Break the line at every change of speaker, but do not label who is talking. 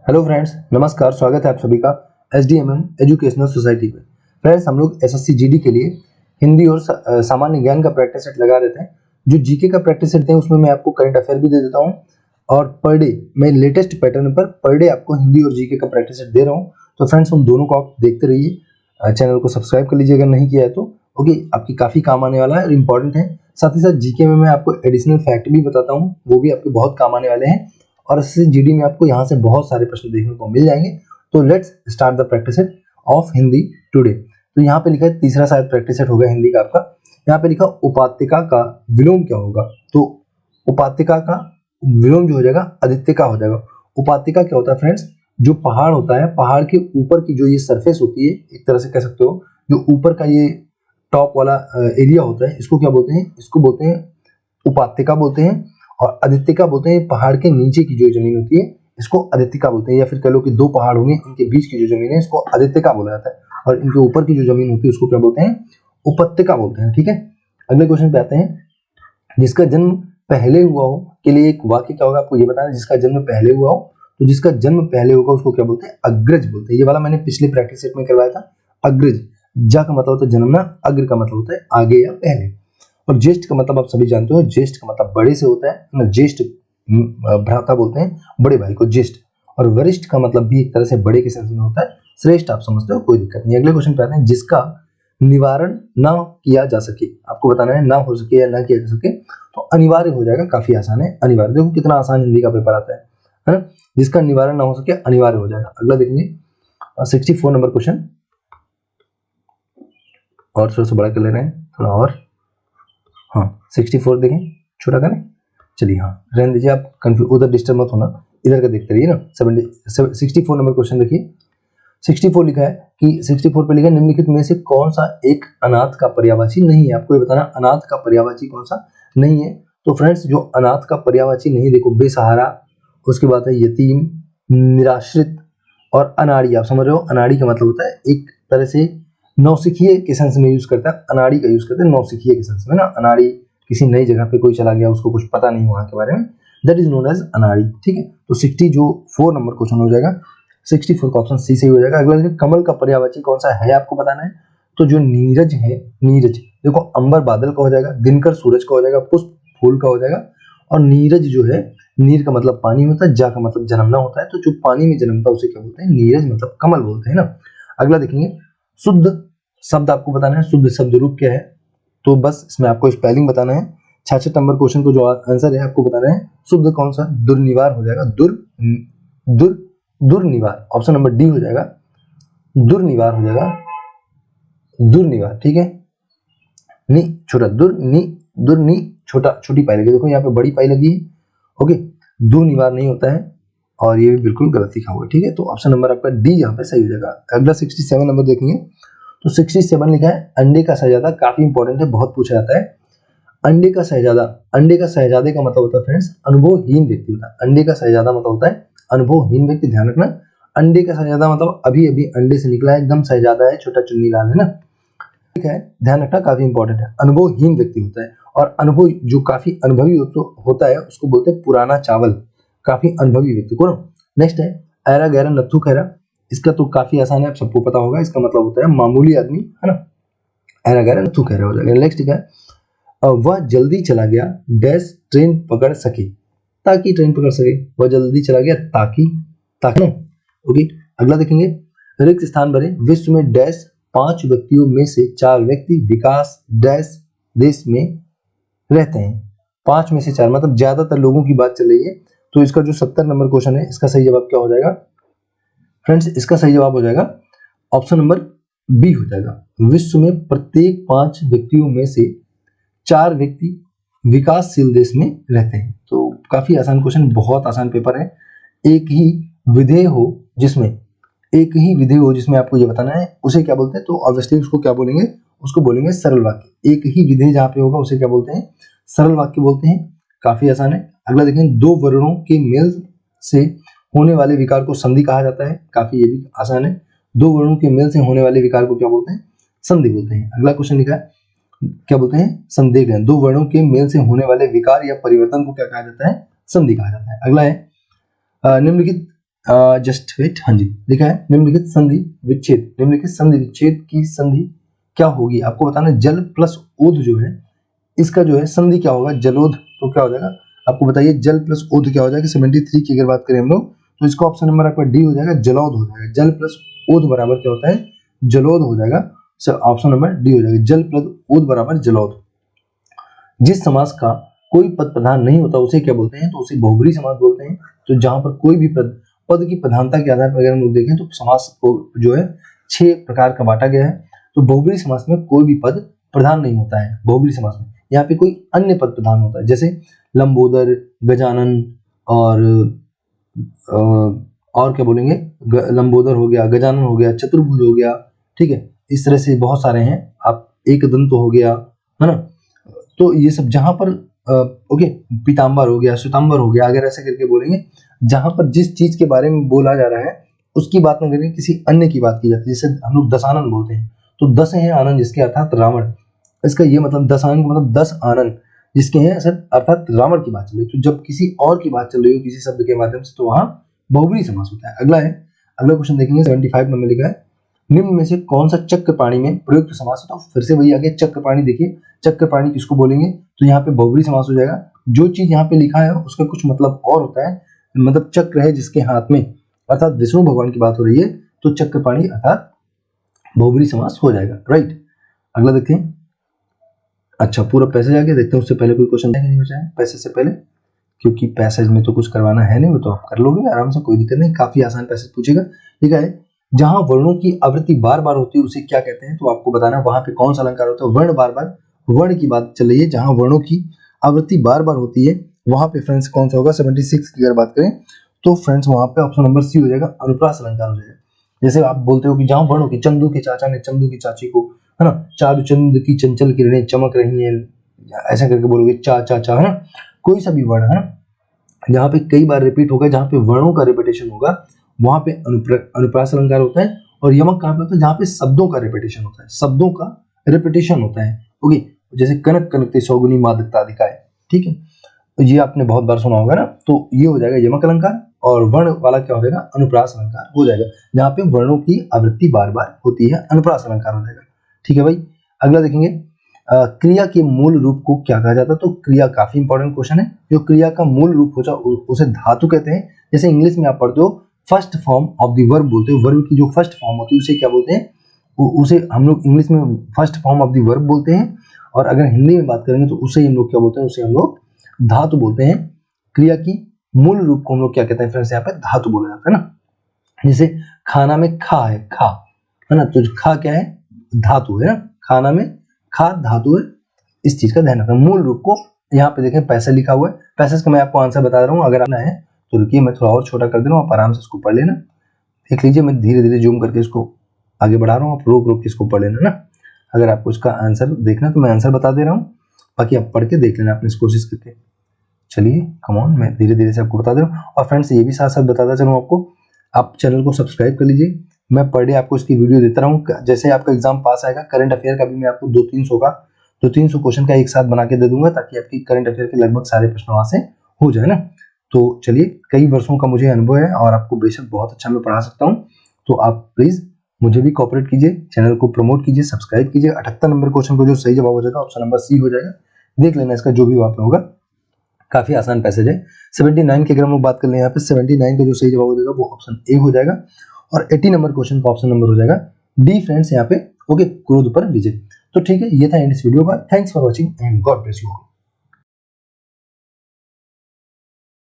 Hello friends, नमस्कार। स्वागत है आप सभी का SDMM एजुकेशनल सोसाइटी पे। फ्रेंड्स, हम लोग SSC GD के लिए हिंदी और सामान्य ज्ञान का प्रैक्टिस सेट लगा देते हैं। जो जीके का प्रैक्टिस सेट है उसमें मैं आपको करंट अफेयर भी दे देता हूं और पर डे मैं लेटेस्ट पैटर्न पर डे आपको हिंदी और जीके का प्रैक्टिस सेट दे रहा हूं। तो फ्रेंड्स, उन दोनों को आप देखते रहिए। चैनल को सब्सक्राइब कर लीजिए अगर नहीं किया है तो। ओके, आपकी काफी काम आने वाला है और इम्पोर्टेंट है। साथ ही साथ जीके में मैं आपको एडिशनल फैक्ट भी बताता हूँ, वो भी आपके बहुत काम आने वाले हैं और इससे जीडी में आपको यहाँ से बहुत सारे प्रश्न देखने को मिल जाएंगे। तो let's start the practice set of Hindi today. तो यहाँ पे लिखा है तीसरा शायद प्रैक्टिस सेट होगा हिंदी का आपका। यहाँ पे लिखा उपात्यका का विलोम क्या होगा। तो उपात्यका का विलोम जो हो जाएगा आदित्यका हो जाएगा। उपात्यका क्या होता है फ्रेंड्स, जो पहाड़ होता है, पहाड़ के ऊपर की जो ये सरफेस होती है, एक तरह से कह सकते हो जो ऊपर का ये टॉप वाला एरिया होता है, इसको क्या बोलते हैं, इसको बोलते हैं उपात्यका बोलते हैं। और आदित्यका बोलते हैं पहाड़ के नीचे की जो जमीन होती है, इसको आदित्यका बोलते हैं। या फिर कह लो कि दो पहाड़ होंगे, इनके बीच की जो जमीन है इसको आदित्यका बोला जाता है। और इनके ऊपर की जो जमीन होती है उसको क्या बोलते हैं, उपत्यका बोलते हैं। ठीक है, अगले क्वेश्चन पे आते हैं। जिसका जन्म पहले हुआ हो के लिए एक वाक्य क्या होगा, आपको ये बताना है। जिसका जन्म पहले हुआ हो, तो जिसका जन्म पहले होगा उसको क्या बोलते हैं, अग्रज बोलते हैं। ये वाला मैंने पिछले प्रैक्टिस सेट में करवाया था। अग्रज, जा का मतलब होता है जन्मना, अग्र का मतलब होता है आगे या पहले। और ज्येष्ठ का मतलब आप सभी जानते हो, ज्येष्ठ का मतलब बड़े से होता है ना। ज्येष्ठ भ्राता बोलते हैं बड़े भाई को ज्येष्ठ। और वरिष्ठ का मतलब भी एक तरह से बड़े के सेंस में होता है। श्रेष्ठ आप समझते हो, कोई दिक्कत नहीं। अगले क्वेश्चन पे आते हैं। जिसका निवारण ना किया जा सके, आपको बताना है ना हो सके या ना किया जा सके, तो अनिवार्य हो जाएगा। काफी आसान है अनिवार्य। देखो कितना आसान हिंदी का पेपर आता है ना। जिसका निवारण ना हो सके अनिवार्य हो जाएगा। अगला देखेंगे 64 नंबर क्वेश्चन। और थोड़ा सा बड़ा कर ले रहे हैं थोड़ा और। हाँ 64 देखें, छोटा करें। चलिए हाँ रहने दीजिए, आप कंफ्यूज उधर डिस्टर्ब मत होना, इधर का देखते रहिए ना। 64 नंबर क्वेश्चन देखिए। 64 लिखा है कि 64 पे लिखा है निम्नलिखित में से कौन सा एक अनाथ का पर्यायवाची नहीं है। आपको ये बताना अनाथ का पर्यायवाची कौन सा नहीं है। तो फ्रेंड्स, जो अनाथ का पर्यायवाची नहीं, देखो बेसहारा, उसके बाद है यतीम, निराश्रित और अनाड़ी। आप समझ रहे हो, अनाड़ी का मतलब होता है एक तरह से नौसिखिए के सेंस में यूज करता है। अनाड़ी का यूज करते हैं नौसिखिए के सेंस में ना। अनाड़ी किसी नई जगह पे कोई चला गया, उसको कुछ पता नहीं वहां के बारे में, दैट इज नोन एज अनाड़ी। ठीक है, तो 64 नंबर क्वेश्चन हो जाएगा। 64 का ऑप्शन सी सही हो जाएगा। अगला कमल का पर्यायवाची कौन सा है आपको बताना है। तो जो नीरज है, नीरज देखो अंबर बादल का हो जाएगा, दिनकर सूरज का हो जाएगा, पुष्प फूल का हो जाएगा। और नीरज जो है, नीर का मतलब पानी होता है, जा का मतलब जन्मना होता है। तो जो पानी में जन्मता है उसे क्या बोलते हैं, नीरज मतलब कमल बोलते हैं ना। अगला देखेंगे शुद्ध शब्द आपको बताना है। शुद्ध शब्द रूप क्या है, तो बस इसमें आपको स्पेलिंग बताना है। 66 नंबर क्वेश्चन को जो आंसर है आपको बताना है शुद्ध कौन सा, दुर्निवार हो जाएगा। दुर्निवार, ऑप्शन नंबर डी हो जाएगा। दुर्निवार हो जाएगा, दुर्निवार। ठीक है, नी छोटा, दुर्नी छोटा, छोटी पाई लगी। देखो यहाँ पे बड़ी पाई लगी है। ओके, दुर्निवार नहीं होता है और ये भी बिल्कुल गलत लिखा हुआ है। ठीक है, तो ऑप्शन नंबर आपका डी यहाँ पे सही हो जाएगा। अगला 67 नंबर देखेंगे। तो 67 लिखा है अंडे का शहजादा। काफी इंपॉर्टेंट है, बहुत पूछा जाता है। अंडे का शहजादा, अंडे का शहजादे का मतलब होता है फ्रेंड्स अनुभवहीन व्यक्ति होता है। अंडे का शहजादा मतलब होता है अनुभवहीन व्यक्ति, ध्यान रखना। अंडे का शहजादा मतलब अभी अभी अंडे से निकला है, एकदम शहजादा है, छोटा चुन्नी लाल है ना। ठीक है, ध्यान रखना, काफी इंपॉर्टेंट है। अनुभवहीन व्यक्ति होता है और अनुभव जो काफी अनुभवी होता है उसको बोलते हैं पुराना चावल। काफी अनुभवी व्यक्ति को। नेक्स्ट है ऐरा गैरा नत्थु खैरा। इसका तो काफी आसान है, आप सबको पता होगा। इसका मतलब होता है मामूली आदमी, है ना। ऐरा गैरा नत्थु खैरा हो जाएगा। नेक्स्ट है वह जल्दी चला गया डैश ट्रेन पकड़ सके, ताकि ट्रेन पकड़ सके। वह जल्दी चला गया ताकि, ताकि ना। ओके, अगला देखेंगे। रिक्त स्थान भरे। विश्व में डैश 5 व्यक्तियों में से 4 व्यक्ति विकास डैश देश में रहते हैं। 5 में से 4 मतलब ज्यादातर लोगों की बात चल रही है। तो इसका जो 70 नंबर क्वेश्चन है, इसका सही जवाब क्या हो जाएगा फ्रेंड्स, इसका सही जवाब हो जाएगा ऑप्शन नंबर बी हो जाएगा। विश्व में प्रत्येक 5 व्यक्तियों में से 4 व्यक्ति विकासशील देश में रहते हैं। तो काफी आसान क्वेश्चन, बहुत आसान पेपर है। एक ही विधेय हो जिसमें, एक ही विधेय हो जिसमें आपको ये बताना है उसे क्या बोलते हैं। तो ऑब्वियसली उसको क्या बोलेंगे, उसको बोलेंगे सरल वाक्य। एक ही विधेय जहां पे होगा उसे क्या बोलते हैं, सरल वाक्य बोलते हैं। काफी आसान है। अगला देखें, 2 वर्णों के मेल से होने वाले विकार को संधि कहा जाता है। काफी ये भी आसान है। 2 वर्णों के मेल से होने वाले विकार को क्या बोलते हैं, संधि बोलते हैं। अगला क्वेश्चन लिखा है क्या बोलते हैं, संधि। 2 वर्णों के मेल से होने वाले विकार या परिवर्तन को क्या कहा जाता है, संधि कहा जाता है। अगला है निम्नलिखित जस्ट वेट, हाँ जी लिखा है निम्नलिखित संधि विच्छेद, निम्नलिखित संधि विच्छेद की संधि क्या होगी, आपको बताना जल प्लस ओध जो है इसका जो है संधि क्या होगा, जलोध, तो क्या हो जाएगा आपको बताइए जल प्लस ओध क्या हो जाएगा। 73 की अगर बात करें हम लोग तो इसका ऑप्शन नंबर आपका डी हो जाएगा, जलौध हो जाएगा। जल प्लस ओध बराबर क्या होता है, जलौध हो जाएगा। सर ऑप्शन नंबर डी हो जाएगा, जल प्लस ओध बराबर जलौध। जिस समास का कोई पद प्रधान नहीं होता उसे क्या बोलते हैं, तो उसे बहुब्री समास बोलते हैं। तो जहां पर कोई भी पद की प्रधानता के आधार पर अगर हम लोग देखें तो समास को जो है 6 प्रकार का बांटा गया है। तो बहुब्री समास में कोई भी पद प्रधान नहीं होता है, बहुब्री समास में यहाँ पे कोई अन्य पद प्रधान होता है, जैसे लंबोदर, गजानन और क्या बोलेंगे, लंबोदर हो गया, गजानन हो गया, चतुर्भुज हो गया, ठीक है, इस तरह से बहुत सारे हैं। आप एक दंत हो गया, है ना, तो ये सब जहां पर ओके पीताम्बर हो गया, श्वेतांबर हो गया, अगर ऐसे करके बोलेंगे जहां पर जिस चीज के बारे में बोला जा रहा है उसकी बात न करके किसी अन्य की बात की जाती है, जैसे हम लोग दशानन बोलते हैं तो 10 है आनंद जिसके अर्थात रावण, इसका ये मतलब दशानन का मतलब 10 आनंद जिसके हैं सर अर्थात रावण की बात चल रही है। तो जब किसी और की बात चल रही हो किसी शब्द के माध्यम से तो वहां बहुब्री समास होता है। अगला क्वेश्चन देखेंगे 75 नंबर लिखा है निम्न में से कौन सा चक्रपाणी में प्रयुक्त समास है। तो फिर से वही आगे चक्रपाणी, देखिए चक्रपाणी किसको बोलेंगे, तो यहाँ पे बहुब्री समास हो जाएगा। जो चीज यहाँ पे लिखा है उसका कुछ मतलब और होता है, मतलब चक्र है जिसके हाथ में, अर्थात विष्णु भगवान की बात हो रही है तो चक्रपाणी अर्थात बहुब्री समास हो जाएगा, राइट। अगला देखते हैं, अच्छा पूरा पैसेज आगे देखते हैं, उससे पहले कोई क्वेश्चन नहीं बचा है पैसेज से पहले, क्योंकि पैसेज में तो कुछ करवाना है नहीं, वो तो आप कर लोगे आराम से, कोई दिक्कत नहीं, काफी आसान पैसेज पूछेगा। ठीक है, जहां वर्णों की आवृत्ति बार बार होती है उसे क्या कहते हैं, तो आपको बताना वहां पे कौन सा अलंकार होता है। वर्ण बार बार, वर्ण की बात चल रही है, जहां वर्णों की आवृत्ति बार बार होती है वहां पे फ्रेंड्स कौन सा होगा। 76 की अगर बात करें तो फ्रेंड्स वहां पे ऑप्शन नंबर सी हो जाएगा, अनुप्रास अलंकार हो जाएगा। जैसे आप बोलते हो कि जहां वर्णों की, चंदू के चाचा ने चंदू की चाची को, है ना, चारु चंद की चंचल किरणें चमक रही हैं, ऐसा करके बोलोगे चा चा चा, है ना, कोई सा भी वर्ण है जहाँ पे कई बार रिपीट होगा, जहाँ पे वर्णों का रिपीटेशन होगा वहां पे अनुप्रास अलंकार होता है। और यमक कहाँ पे होता है, जहाँ पे शब्दों का रिपीटेशन होता है, शब्दों का रिपीटेशन होता है। ओके, जैसे कनक कनकते सौगुनी मादकता अधिकाय, ठीक है, तो ये आपने बहुत बार सुना होगा ना, तो ये हो जाएगा यमक अलंकार, और वर्ण वाला क्या हो जाएगा, अनुप्रास अलंकार हो जाएगा। जहाँ पे वर्णों की आवृत्ति बार बार होती है अनुप्रास अलंकार हो जाएगा। ठीक है भाई, अगला देखेंगे क्रिया के मूल रूप को क्या कहा जाता है। तो क्रिया काफी इंपॉर्टेंट क्वेश्चन है, जो क्रिया का मूल रूप हो जाए उसे धातु कहते हैं। जैसे इंग्लिश में आप पढ़ते हो first form of the verb बोलते हो, वर्ब की जो फर्स्ट फॉर्म होती है उसे क्या बोलते हैं, उसे हम लोग इंग्लिश में first form of the verb बोलते हैं। और अगर हिंदी में बात करेंगे तो उसे हम लोग क्या बोलते हैं, उसे हम लोग धातु बोलते हैं। क्रिया की मूल रूप को हम लोग क्या कहते हैं फ्रेंड्स, यहाँ पे धातु बोला जाता है ना। जैसे खाना में खा है, खा है ना, तो खा क्या है, धातु है ना, खाना में खा धातु है, इस चीज का ध्यान रखना। मूल रूप को यहाँ पे देखें पैसे लिखा हुआ है, पैसेज का मैं आपको आंसर बता रहा हूँ, अगर आना है तो रुकिए मैं थोड़ा और छोटा कर दे रहा हूँ, आप आराम से इसको पढ़ लेना। देख लीजिए मैं धीरे धीरे जूम करके इसको आगे बढ़ा रहा हूँ, आप रोक रोक के इसको पढ़ लेना ना। अगर आपको इसका आंसर देखना तो मैं आंसर बता दे रहा हूँ, बाकी आप पढ़ के देख लेना अपनी कोशिश करके। चलिए कम ऑन, मैं धीरे धीरे से आपको बता दे रहा हूँ। और फ्रेंड्स ये भी साथ साथ बताता चलूँ आपको, आप चैनल को सब्सक्राइब कर लीजिए, मैं पर डे आपको इसकी वीडियो देता रहूँ। जैसे आपका एग्जाम पास आएगा, करंट अफेयर का भी मैं आपको 200-300 क्वेश्चन का एक साथ बना के दे दूंगा, ताकि आपकी करंट अफेयर के लगभग सारे प्रश्न वहां से हो जाए ना। तो चलिए, कई वर्षों का मुझे अनुभव है और आपको बेशक बहुत अच्छा मैं पढ़ा सकता हूँ, तो आप प्लीज मुझे भी कोऑपरेट कीजिए, चैनल को प्रमोट कीजिए, सब्सक्राइब कीजिए। 78 नंबर क्वेश्चन को जो सही जवाब हो जाएगा ऑप्शन नंबर सी हो जाएगा, देख लेना इसका जो भी वहां पे होगा, काफी आसान पैसेज है। 79 की अगर हम लोग बात कर ले, यहाँ पे 79 का जो सही जवाब हो जाएगा वो ऑप्शन ए हो जाएगा, और 80 नंबर क्वेश्चन का ऑप्शन नंबर हो जाएगा डी फ्रेंड्स यहाँ पे। ओके, क्रोध पर विजय। तो ठीक है, ये था इस वीडियो का, thanks for watching and God bless you.